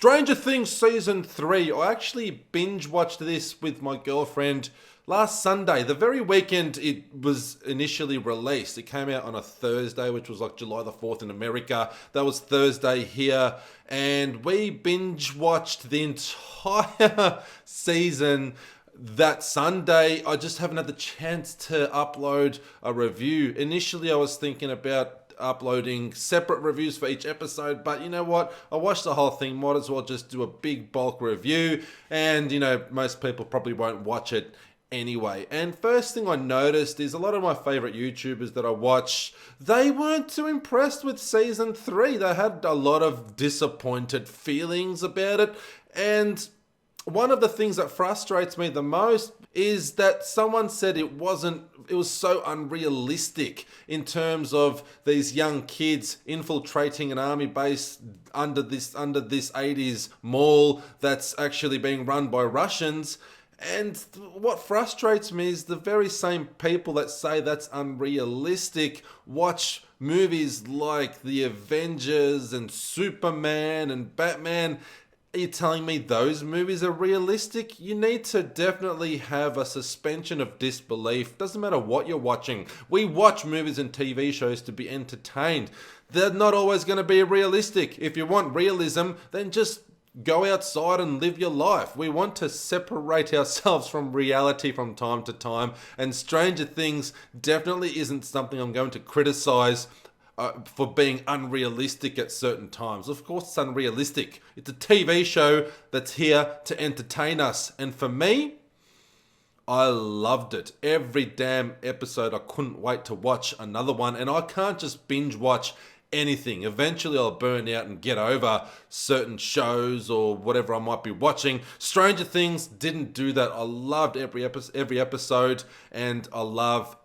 Stranger Things Season 3. I actually binge watched this with my girlfriend last Sunday, the very weekend it was initially released. It came out on a Thursday, which was like July the 4th in America. That was Thursday here. And we binge watched the entire season that Sunday. I just haven't had the chance to upload a review. Initially, I was thinking about uploading separate reviews for each episode, but you know what, I watched the whole thing, might as well just do a big bulk review, and you know, most people probably won't watch it anyway. And first thing I noticed is a lot of my favorite YouTubers that I watch, they weren't too impressed with season 3. They had a lot of disappointed feelings about it, and one of the things that frustrates me the most is that someone said it was so unrealistic in terms of these young kids infiltrating an army base under this 80s mall that's actually being run by Russians. And what frustrates me is the very same people that say that's unrealistic watch movies like The Avengers and Superman and Batman. Are you telling me those movies are realistic? You need to definitely have a suspension of disbelief. Doesn't matter what you're watching. We watch movies and TV shows to be entertained. They're not always going to be realistic. If you want realism, then just go outside and live your life. We want to separate ourselves from reality from time to time, and Stranger Things definitely isn't something I'm going to criticize for being unrealistic at certain times. Of course it's unrealistic. It's a TV show that's here to entertain us. And for me, I loved it. Every damn episode. I couldn't wait to watch another one. And I can't just binge watch anything. Eventually I'll burn out and get over certain shows or whatever I might be watching. Stranger Things didn't do that. I loved every episode, and I love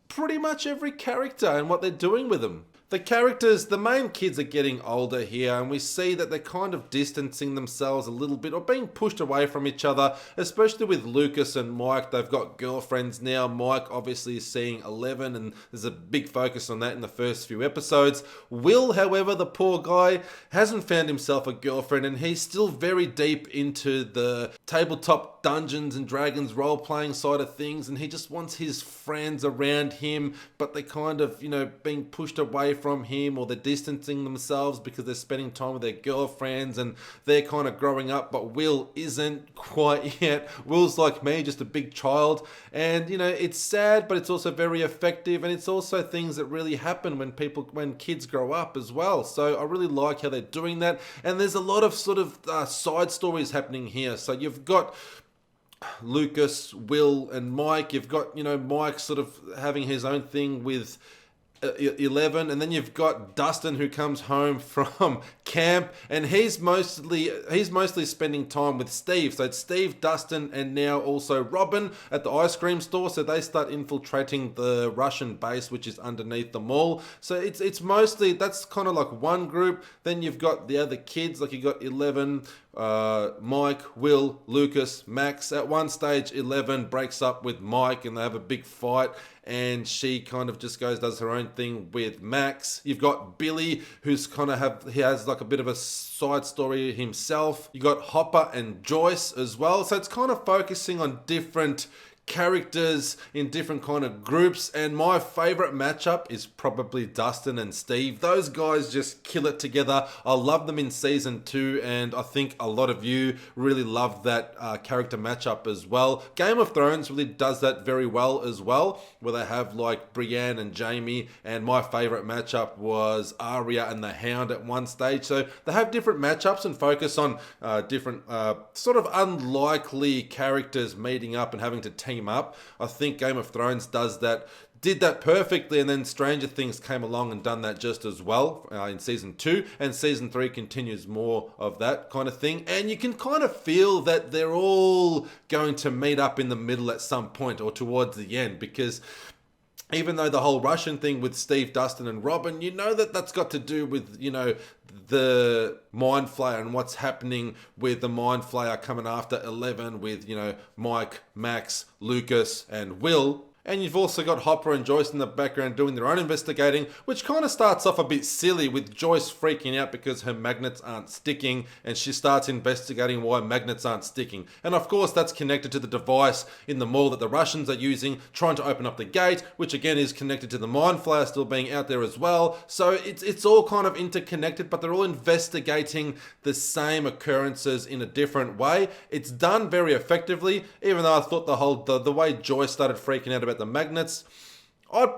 pretty much every character and what they're doing with them. The characters, the main kids are getting older here, and we see that they're kind of distancing themselves a little bit or being pushed away from each other, especially with Lucas and Mike. They've got girlfriends now. Mike obviously is seeing Eleven, and there's a big focus on that in the first few episodes. Will, however, the poor guy, hasn't found himself a girlfriend, and he's still very deep into the tabletop Dungeons and Dragons role-playing side of things, and he just wants his friends around him, but they kind of, being pushed away from him, or they're distancing themselves because they're spending time with their girlfriends and they're kind of growing up, but Will isn't quite yet. Will's like me, just a big child, and it's sad, but it's also very effective, and it's also things that really happen when kids grow up as well. So I really like how they're doing that, and there's a lot of sort of side stories happening here. So you've got Lucas, Will, and Mike. You've got, Mike sort of having his own thing with 11, and then you've got Dustin, who comes home from camp, and he's mostly spending time with Steve. So it's Steve, Dustin, and now also Robin at the ice cream store. So they start infiltrating the Russian base, which is underneath the mall. So it's mostly, that's kind of like one group. Then you've got the other kids, like you got 11, Mike, Will, Lucas, Max. At one stage, 11 breaks up with Mike and they have a big fight, and she kind of just does her own thing with Max. You've got Billy, who's he has like a bit of a side story himself. You got Hopper and Joyce as well. So it's kind of focusing on different characters in different kind of groups, and my favorite matchup is probably Dustin and Steve. Those guys just kill it together. I love them in season 2, and I think a lot of you really love that character matchup as well. Game of Thrones really does that very well as well, where they have like Brienne and Jaime, and my favorite matchup was Arya and the Hound at one stage. So they have different matchups and focus on different sort of unlikely characters meeting up and having to team up. I think Game of Thrones did that perfectly, and then Stranger Things came along and done that just as well in season 2, and season 3 continues more of that kind of thing, and you can kind of feel that they're all going to meet up in the middle at some point or towards the end, because even though the whole Russian thing with Steve, Dustin, and Robin, that's got to do with, the Mind Flayer and what's happening with the Mind Flayer coming after 11 with, Mike, Max, Lucas, and Will. And you've also got Hopper and Joyce in the background doing their own investigating, which kind of starts off a bit silly with Joyce freaking out because her magnets aren't sticking, and she starts investigating why magnets aren't sticking. And of course that's connected to the device in the mall that the Russians are using, trying to open up the gate, which again is connected to the Mind Flayer still being out there as well. So it's all kind of interconnected, but they're all investigating the same occurrences in a different way. It's done very effectively, even though I thought the way Joyce started freaking out about the magnets, I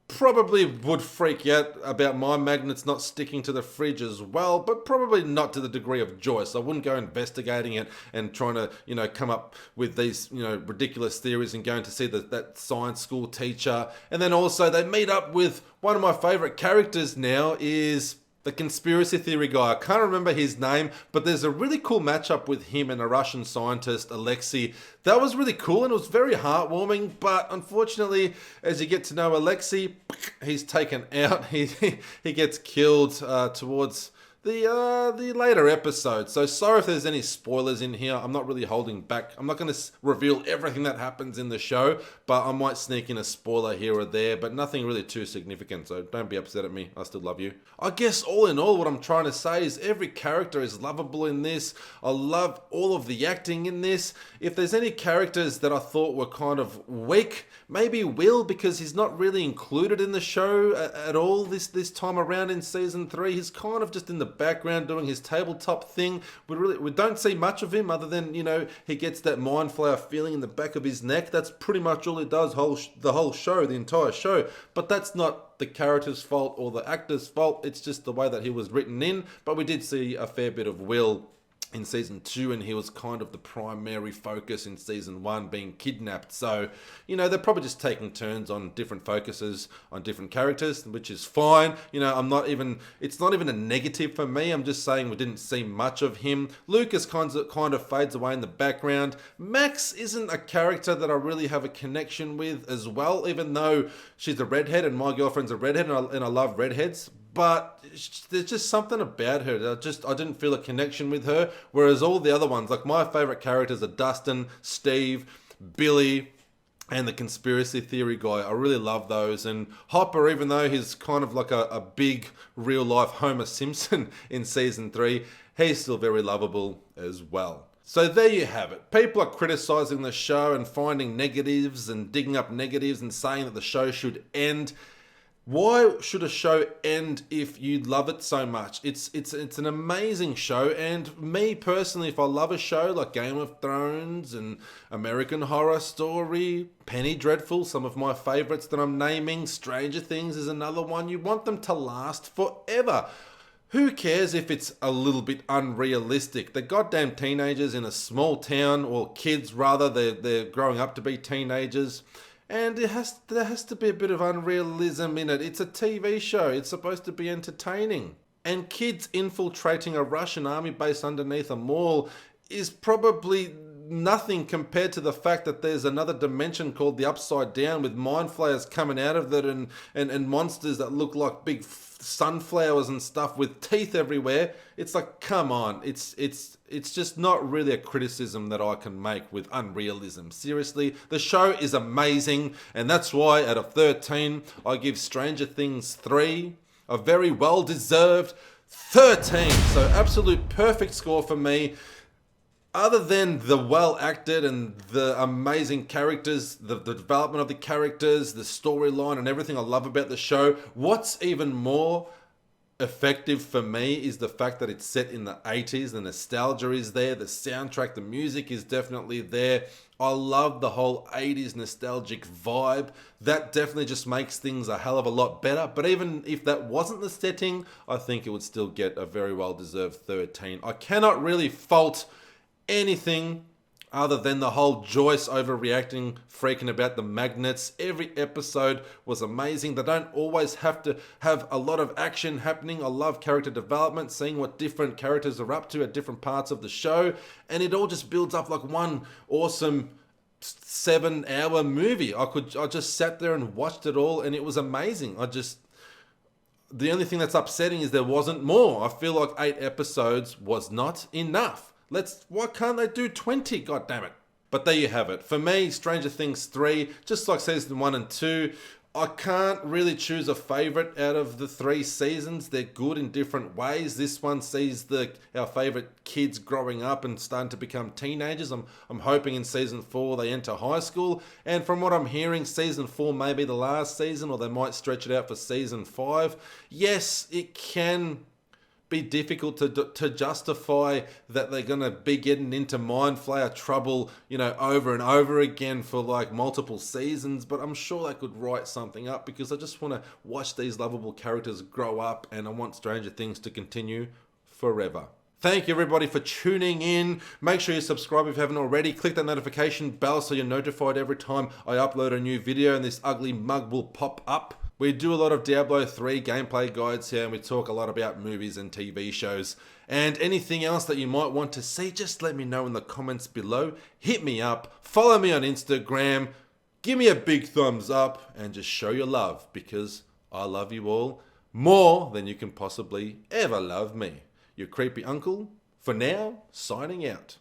probably would freak out about my magnets not sticking to the fridge as well, but probably not to the degree of Joyce. I wouldn't go investigating it and trying to, come up with these, ridiculous theories and going to see that science school teacher. And then also they meet up with one of my favorite characters now is the conspiracy theory guy. I can't remember his name, but there's a really cool matchup with him and a Russian scientist, Alexei. That was really cool and it was very heartwarming, but unfortunately, as you get to know Alexei, he's taken out. He gets killed towards the later episodes. So sorry if there's any spoilers in here. I'm not really holding back. I'm not going to reveal everything that happens in the show, but I might sneak in a spoiler here or there, but nothing really too significant. So don't be upset at me. I still love you. I guess all in all, what I'm trying to say is every character is lovable in this. I love all of the acting in this. If there's any characters that I thought were kind of weak, maybe Will, because he's not really included in the show at all this time around in season 3. He's kind of just in the background doing his tabletop thing. We don't see much of him other than, he gets that Mind Flayer feeling in the back of his neck. That's pretty much all it does the whole show, the entire show. But that's not the character's fault or the actor's fault. It's just the way that he was written in. But we did see a fair bit of Will in season 2, and he was kind of the primary focus in season 1, being kidnapped. So, they're probably just taking turns on different focuses on different characters, which is fine. It's not even a negative for me. I'm just saying we didn't see much of him. Lucas kind of fades away in the background. Max isn't a character that I really have a connection with as well, even though she's a redhead and my girlfriend's a redhead and I love redheads. But there's just something about her. I didn't feel a connection with her. Whereas all the other ones, like my favorite characters are Dustin, Steve, Billy, and the conspiracy theory guy. I really love those. And Hopper, even though he's kind of like a big real life Homer Simpson in season 3, he's still very lovable as well. So there you have it. People are criticizing the show and finding negatives and digging up negatives and saying that the show should end. Why should a show end if you love it so much? It's an amazing show, and me personally, if I love a show like Game of Thrones and American Horror Story, Penny Dreadful, some of my favorites that I'm naming, Stranger Things is another one, you want them to last forever. Who cares if it's a little bit unrealistic? They're goddamn teenagers in a small town, or kids rather, they're growing up to be teenagers. And there has to be a bit of unrealism in it. It's a TV show. It's supposed to be entertaining. And kids infiltrating a Russian army base underneath a mall is probably nothing compared to the fact that there's another dimension called the Upside Down with mind flayers coming out of it and monsters that look like big sunflowers and stuff with teeth everywhere. It's like, come on. It's just not really a criticism that I can make with unrealism. Seriously, the show is amazing, and that's why out of 13, I give Stranger Things 3 a very well-deserved 13. So absolute perfect score for me. Other than the well-acted and the amazing characters, the development of the characters, the storyline and everything I love about the show, what's even more effective for me is the fact that it's set in the 80s. The nostalgia is there. The soundtrack, the music is definitely there. I love the whole 80s nostalgic vibe. That definitely just makes things a hell of a lot better. But even if that wasn't the setting, I think it would still get a very well-deserved 13. I cannot really fault anything other than the whole Joyce overreacting, freaking about the magnets. Every episode was amazing. They don't always have to have a lot of action happening. I love character development, seeing what different characters are up to at different parts of the show. And it all just builds up like one awesome 7-hour movie. I just sat there and watched it all, and it was amazing. The only thing that's upsetting is there wasn't more. I feel like 8 episodes was not enough. Why can't they do 20? God damn it. But there you have it. For me, Stranger Things 3, just like season 1 and 2, I can't really choose a favourite out of the 3 seasons. They're good in different ways. This one sees our favourite kids growing up and starting to become teenagers. I'm hoping in season 4 they enter high school. And from what I'm hearing, season 4 may be the last season, or they might stretch it out for season 5. Yes, it can be difficult to justify that they're going to be getting into mind flayer trouble, over and over again for like multiple seasons, but I'm sure they could write something up, because I just want to watch these lovable characters grow up, and I want Stranger Things to continue forever. Thank you everybody for tuning in. Make sure you subscribe if you haven't already. Click that notification bell so you're notified every time I upload a new video and this ugly mug will pop up. We do a lot of Diablo 3 gameplay guides here, and we talk a lot about movies and TV shows. And anything else that you might want to see, just let me know in the comments below. Hit me up, follow me on Instagram, give me a big thumbs up, and just show your love, because I love you all more than you can possibly ever love me. Your creepy uncle, for now, signing out.